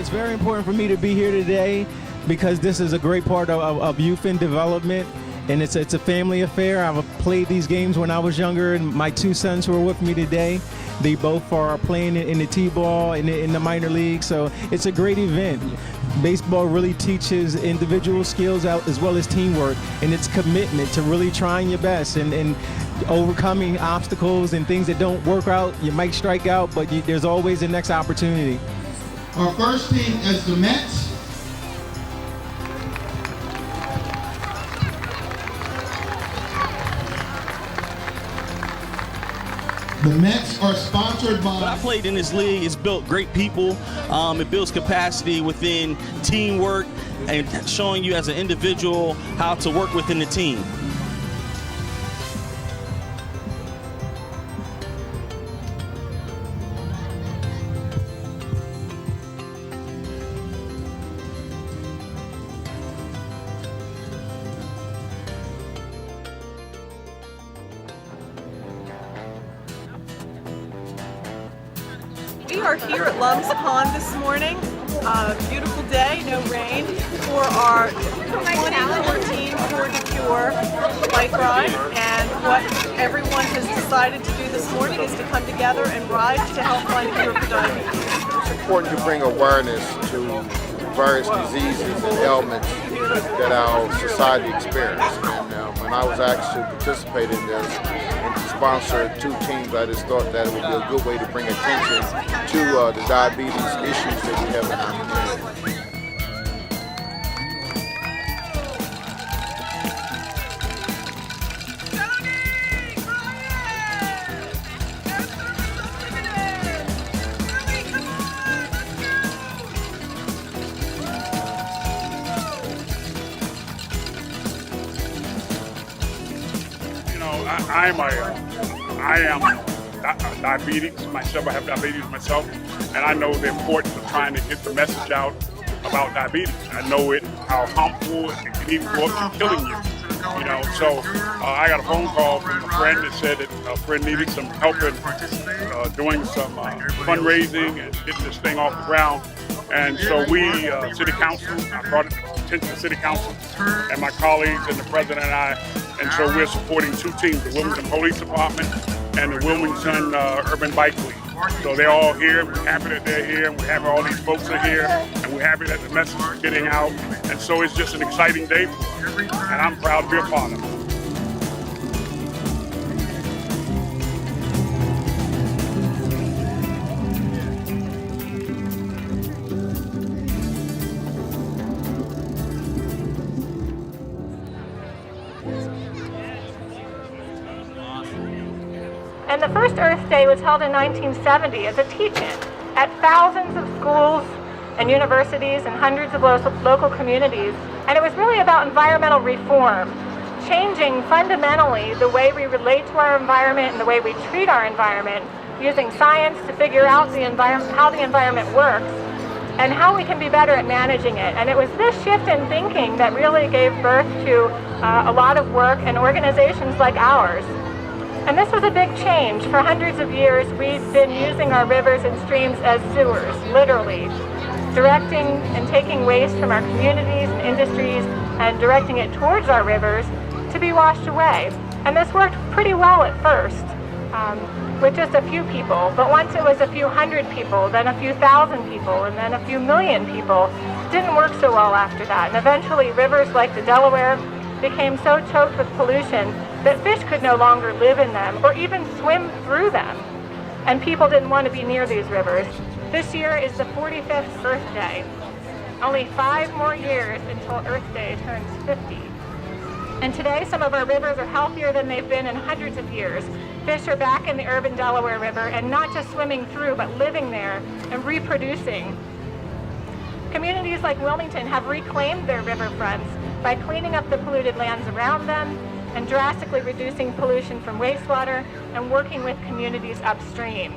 it's very important for me to be here today because this is a great part of youth and development, and it's a family affair. I've played these games when I was younger, and my two sons who are with me today, they both are playing in the T-ball in the minor league, so it's a great event. Baseball really teaches individual skills out as well as teamwork, and its commitment to really trying your best and overcoming obstacles and things that don't work out. You might strike out, but there's always the next opportunity. Our first team is the Mets. The Mets are sponsored by... What I played in this league is built great people. It builds capacity within teamwork and showing you as an individual how to work within the team. We are here at Lum's Pond this morning. Beautiful day, no rain, for our 2014 Tour de Cure bike ride. And what everyone has decided to do this morning is to come together and ride to help find a cure for diabetes. It's important to bring awareness to various diseases and ailments that our society experiences. And when I was asked to participate in this and to sponsor two teams, I just thought that it would be a good way to bring attention to the diabetes issues that we have in our community. I am diabetes myself. I have diabetes myself, and I know the importance of trying to get the message out about diabetes. I know how harmful it can even go up to killing you. So I got a phone call from a friend that said that a friend needed some help in doing some fundraising and getting this thing off the ground. And so we, City Council, I brought it to the attention of City Council and my colleagues and the President and I. And so we're supporting two teams, the Wilmington Police Department and the Wilmington Urban Bike League. So they're all here. We're happy that they're here, and we're happy all these folks are here, and we're happy that the message is getting out. And so it's just an exciting day for us, and I'm proud to be a part of it. And the first Earth Day was held in 1970 as a teach-in at thousands of schools and universities and hundreds of local communities. And it was really about environmental reform, changing fundamentally the way we relate to our environment and the way we treat our environment, using science to figure out how the environment works and how we can be better at managing it. And it was this shift in thinking that really gave birth to a lot of work and organizations like ours. And this was a big change. For hundreds of years, we've been using our rivers and streams as sewers, literally, directing and taking waste from our communities and industries and directing it towards our rivers to be washed away. And this worked pretty well at first, with just a few people. But once it was a few hundred people, then a few thousand people, and then a few million people, it didn't work so well after that. And eventually, rivers like the Delaware became so choked with pollution that fish could no longer live in them or even swim through them. And people didn't want to be near these rivers. This year is the 45th Earth Day. Only 5 more years until Earth Day turns 50. And today, some of our rivers are healthier than they've been in hundreds of years. Fish are back in the urban Delaware River, and not just swimming through, but living there and reproducing. Communities like Wilmington have reclaimed their riverfronts by cleaning up the polluted lands around them and drastically reducing pollution from wastewater and working with communities upstream.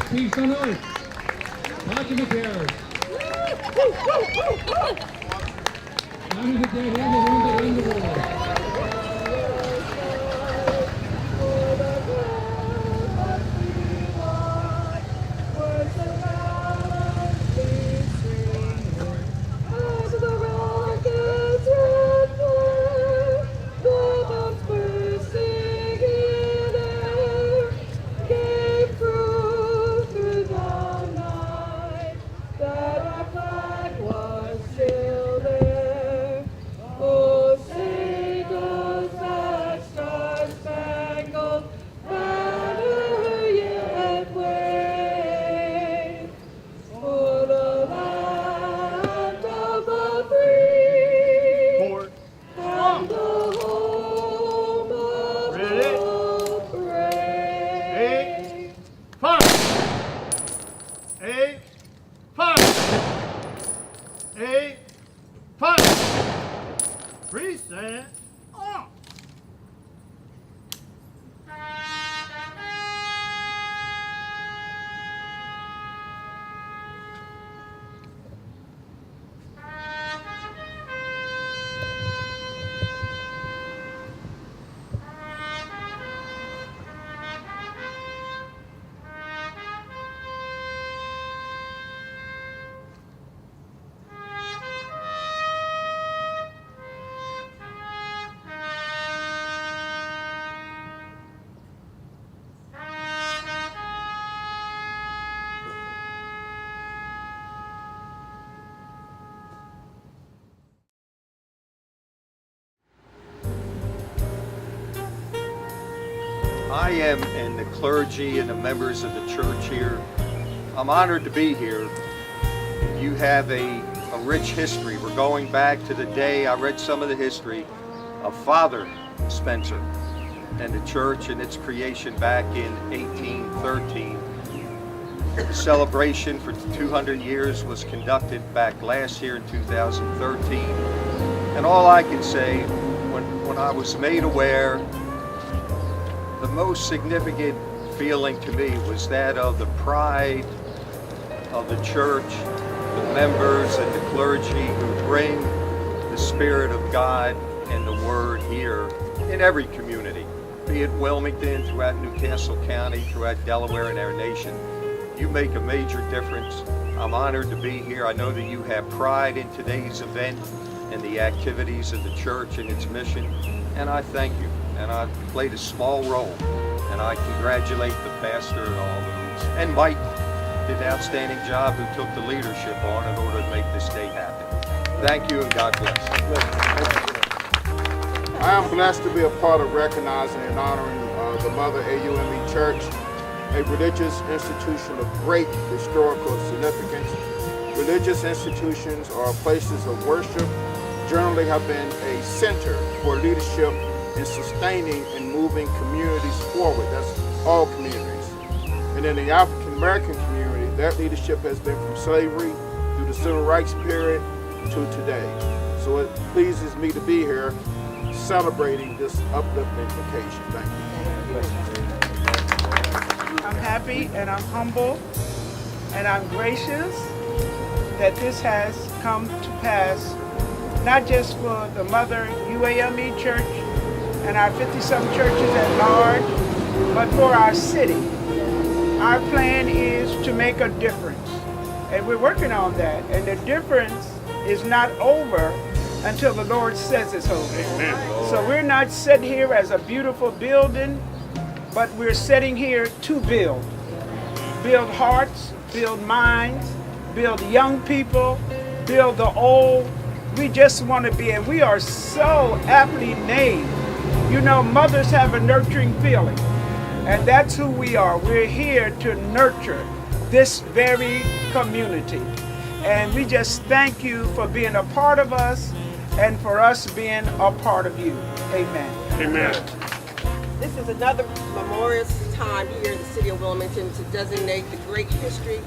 Peace on earth. Watching the bears. Honor the dead and the wounded in the war. I am, and the clergy and the members of the church here, I'm honored to be here. You have a rich history. We're going back to the day, I read some of the history of Father Spencer and the church and its creation back in 1813. The celebration for 200 years was conducted back last year in 2013. And all I can say, when I was made aware, the most significant feeling to me was that of the pride of the church, the members and the clergy who bring the Spirit of God and the Word here in every community, be it Wilmington, throughout Newcastle County, throughout Delaware and our nation. You make a major difference. I'm honored to be here. I know that you have pride in today's event and the activities of the church and its mission, and I thank you. And I played a small role, and I congratulate the pastor and all those. And Mike did an outstanding job who took the leadership on in order to make this day happen. Thank you, and God bless. I am blessed to be a part of recognizing and honoring the Mother UAME Church, a religious institution of great historical significance. Religious institutions or places of worship generally have been a center for leadership in sustaining and moving communities forward. That's all communities. And in the African American community, that leadership has been from slavery through the civil rights period to today. So it pleases me to be here celebrating this uplifting occasion. Thank you. I'm happy and I'm humble and I'm gracious that this has come to pass, not just for the Mother UAME Church and our 50-some churches at large, but for our city. Our plan is to make a difference, and we're working on that. And the difference is not over until the Lord says it's over. Amen. So we're not sitting here as a beautiful building, but we're sitting here to build. Build hearts, build minds, build young people, build the old. We just want to be, and we are so aptly named. You know, mothers have a nurturing feeling, and that's who we are. We're here to nurture this very community. And we just thank you for being a part of us and for us being a part of you. Amen. Amen. This is another memorial time here in the City of Wilmington to designate the great history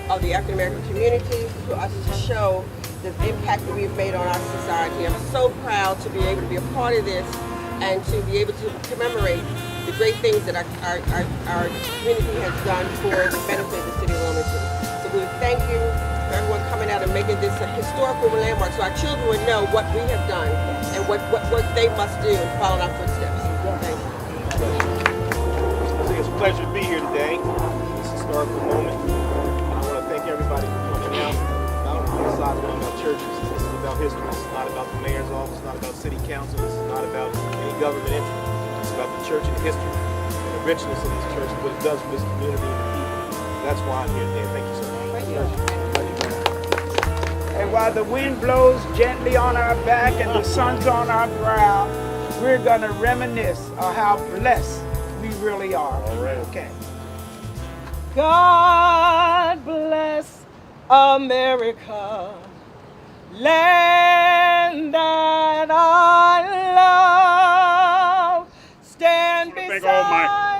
of the African American community, for us to show the impact that we've made on our society. I'm so proud to be able to be a part of this and to be able to commemorate the great things that our community has done for the benefit of the City of Wilmington. So we thank you for everyone coming out and making this a historical landmark so our children would know what we have done and what they must do and follow in our footsteps. Thank you. I think it's a pleasure to be here today. This historical moment. I want to thank everybody for coming out. Not only on the side of our churches. This is about history. This is not about the mayor's office. It's not about city council. This is not about any government entity. It's about the church and the history and the richness of this church and what it does for this community and the people. That's why I'm here today. Thank you so much. And while the wind blows gently on our back and the sun's on our brow, we're going to reminisce of how blessed we really are. All right. Okay. God bless America, land that I love. Stand beside Thank all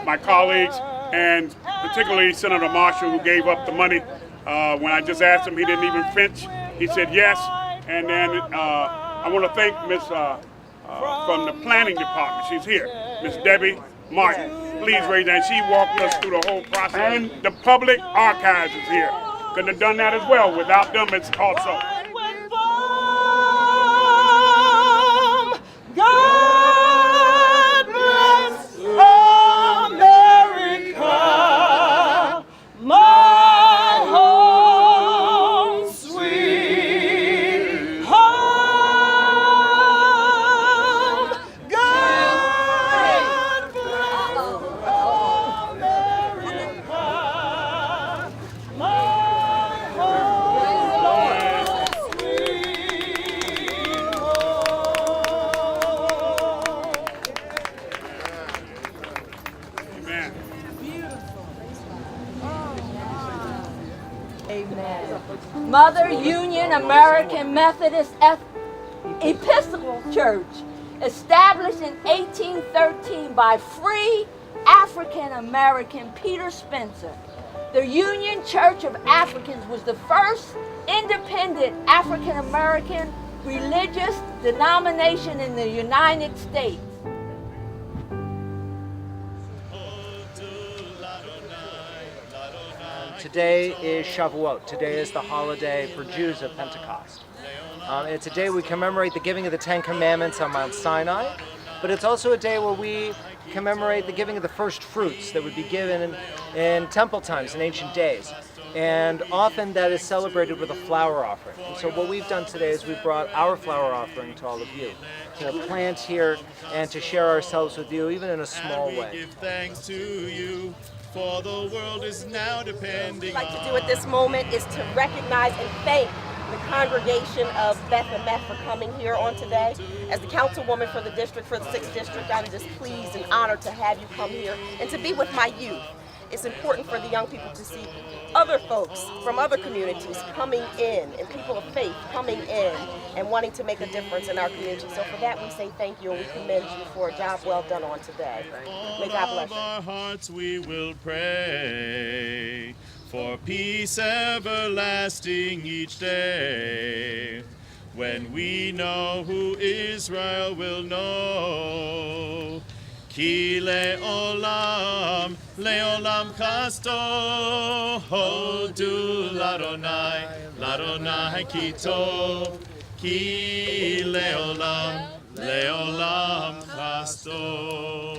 my colleagues, and particularly Senator Marshall, who gave up the money. When I just asked him, he didn't even flinch. He said yes. And then I want to thank Miss from the planning department. She's here, Miss Debbie Martin. Please raise that. She walked us through the whole process. And the public archives is here. Couldn't have done that as well. Without them, it's also. God bless America, my home, sweet home. God bless America, my home, sweet Amen. Mother Union American Methodist Episcopal Church, established in 1813 by free African American Peter Spencer. The Union Church of Africans was the first independent African American religious denomination in the United States. Today is Shavuot. Today is the holiday for Jews of Pentecost. It's a day we commemorate the giving of the Ten Commandments on Mount Sinai, but it's also a day where we commemorate the giving of the first fruits that would be given in temple times, in ancient days. And often that is celebrated with a flower offering. And so what we've done today is we've brought our flower offering to all of you, to plant here and to share ourselves with you, even in a small way. Give thanks to you. For the world is now depending What I'd like to do at this moment is to recognize and thank the congregation of Beth and Meth for coming here on today. As the councilwoman for the district, for the 6th district, I'm just pleased and honored to have you come here and to be with my youth. It's important for the young people to see other folks from other communities coming in, and people of faith coming in and wanting to make a difference in our community. So for that, we say thank you and we commend you for a job well done on today. May God bless you. Our hearts we will pray for peace everlasting each day. When we know who Israel will know. Ki le'olam chasto, hodu l'Adonai ki tov. Ki le'olam chasto.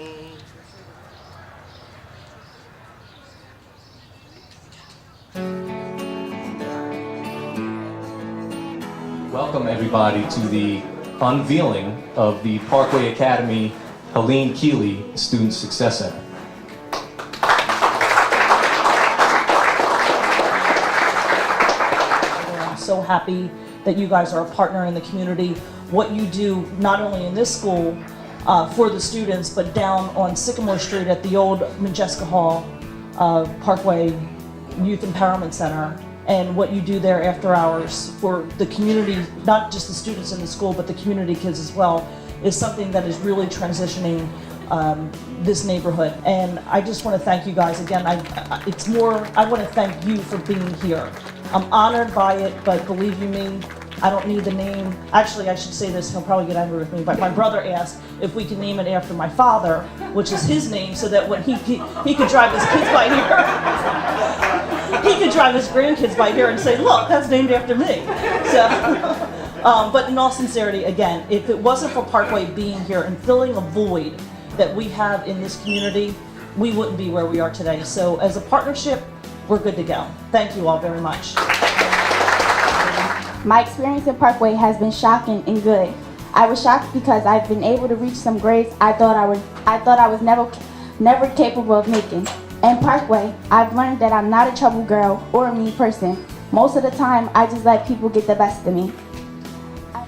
Welcome everybody to the unveiling of the Parkway Academy Helene Keeley Success Center. I'm so happy that you guys are a partner in the community. What you do, not only in this school, for the students, but down on Sycamore Street at the old Majeska Hall Parkway Youth Empowerment Center, and what you do there after hours for the community, not just the students in the school, but the community kids as well, is something that is really transitioning this neighborhood. And I just want to thank you guys again. I want to thank you for being here. I'm honored by it, but believe you me, I don't need the name. Actually, I should say this, he'll probably get angry with me, but my brother asked if we could name it after my father, which is his name, so that when he could drive his kids by here, he could drive his grandkids by here and say, look, that's named after me. So, but in all sincerity, again, if it wasn't for Parkway being here and filling a void that we have in this community, we wouldn't be where we are today. So as a partnership, we're good to go. Thank you all very much. My experience at Parkway has been shocking and good. I was shocked because I've been able to reach some grades I thought I was never capable of making. In Parkway, I've learned that I'm not a trouble girl or a mean person. Most of the time, I just let people get the best of me.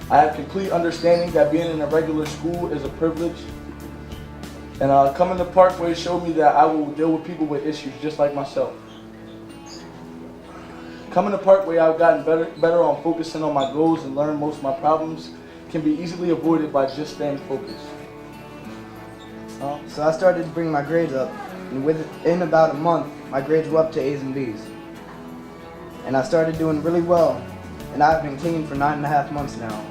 I have complete understanding that being in a regular school is a privilege. And coming to Parkway showed me that I will deal with people with issues just like myself. Coming to Parkway, I've gotten better on focusing on my goals and learned most of my problems can be easily avoided by just staying focused. So I started to bring my grades up, and within about a month, my grades were up to A's and B's. And I started doing really well, and I've been clean for 9.5 months now.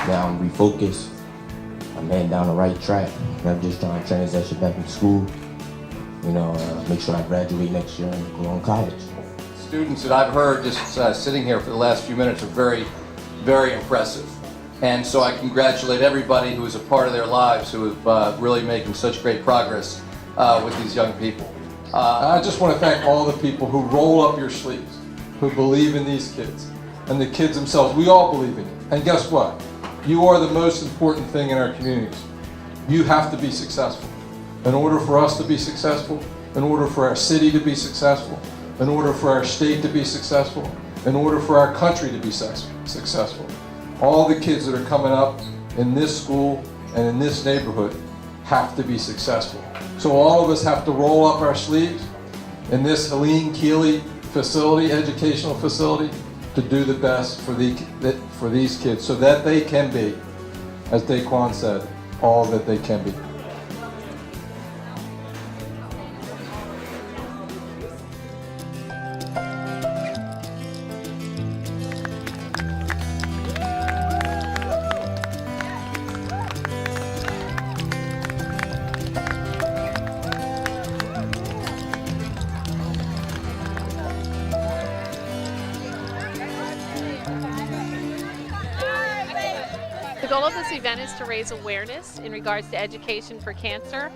Now I'm refocused. I'm heading down the right track. I'm just trying to transition back into school. You know, make sure I graduate next year and go on college. Students that I've heard just sitting here for the last few minutes are very, very impressive. And so I congratulate everybody who is a part of their lives who have really making such great progress with these young people. I just want to thank all the people who roll up your sleeves, who believe in these kids, and the kids themselves. We all believe in you. And guess what? You are the most important thing in our communities. You have to be successful. In order for us to be successful, in order for our city to be successful, in order for our state to be successful, in order for our country to be successful. All the kids that are coming up in this school and in this neighborhood have to be successful. So all of us have to roll up our sleeves in this Helene Keeley facility, educational facility, to do the best for these kids so that they can be, as Daquan said, all that they can be. The goal of this event is to raise awareness in regards to education for cancer,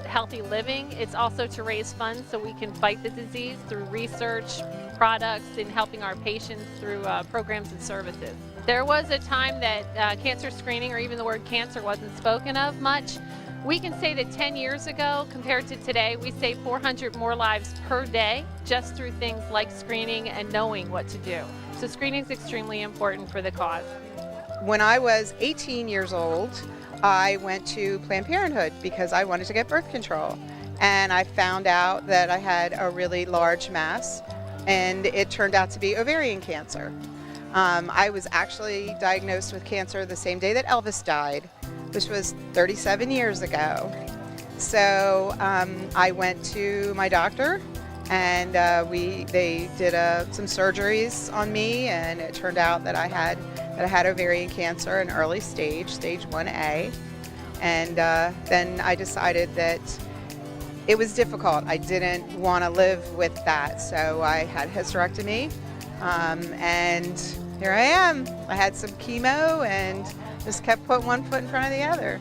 healthy living. It's also to raise funds so we can fight the disease through research, products, and helping our patients through programs and services. There was a time that cancer screening or even the word cancer wasn't spoken of much. We can say that 10 years ago compared to today, we save 400 more lives per day just through things like screening and knowing what to do. So screening is extremely important for the cause. When I was 18 years old, I went to Planned Parenthood because I wanted to get birth control. And I found out that I had a really large mass, and it turned out to be ovarian cancer. I was actually diagnosed with cancer the same day that Elvis died, which was 37 years ago. So I went to my doctor, and they did some surgeries on me, and it turned out that I had ovarian cancer in early stage 1A. And then I decided that it was difficult. I didn't want to live with that, so I had hysterectomy, and here I am. I had some chemo and just kept putting one foot in front of the other.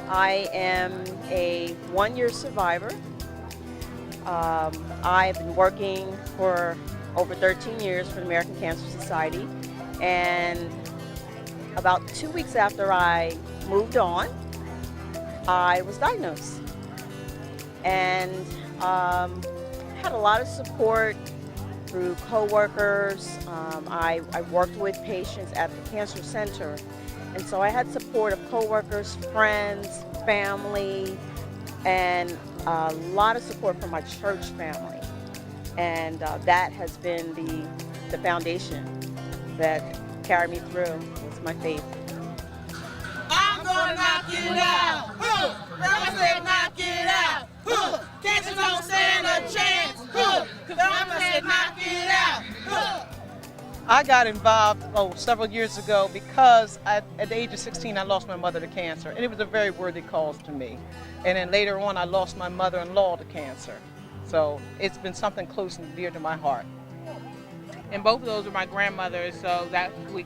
I am a one-year survivor. I've been working for over 13 years for the American Cancer Society, and about 2 weeks after I moved on, I was diagnosed. And had a lot of support through coworkers. I worked with patients at the cancer center, And so I had support of coworkers, friends, family, and a lot of support from my church family. And that has been the foundation that carried me through. Was my faith. I'm gonna knock it out. Grandma said knock it out. Cancer don't stand a chance. Grandma said knock it out. I got involved several years ago because at the age of 16 I lost my mother to cancer, and it was a very worthy cause to me. And then later on I lost my mother-in-law to cancer. So it's been something close and dear to my heart. And both of those were my grandmothers, so that we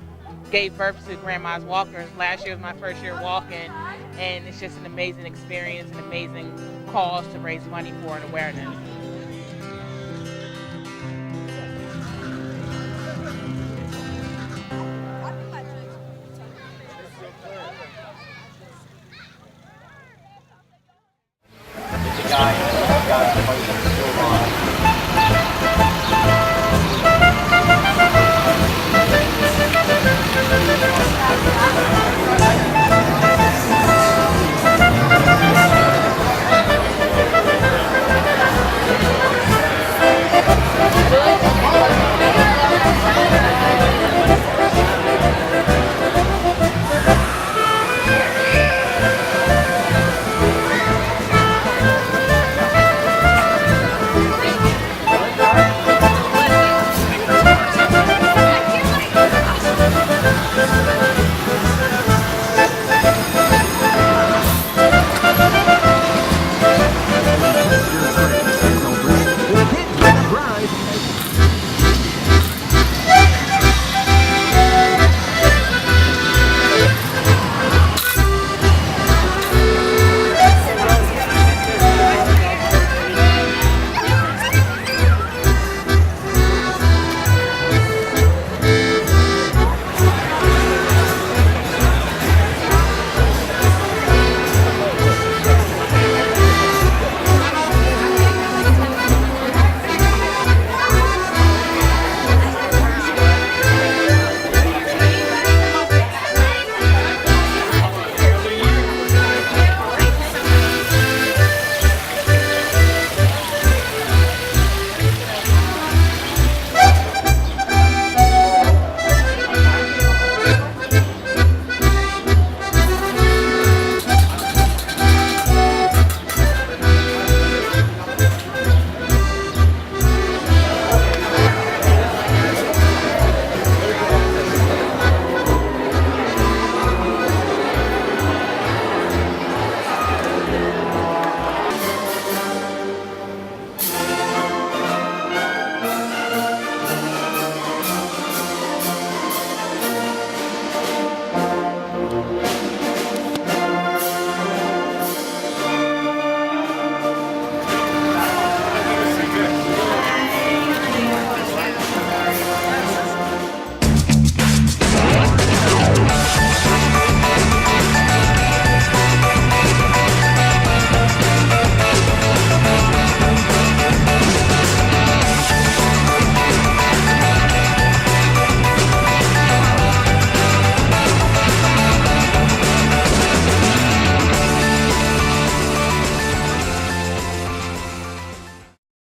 gave birth to grandma's walkers. Last year was my first year walking, and it's just an amazing experience, an amazing cause to raise money for and awareness.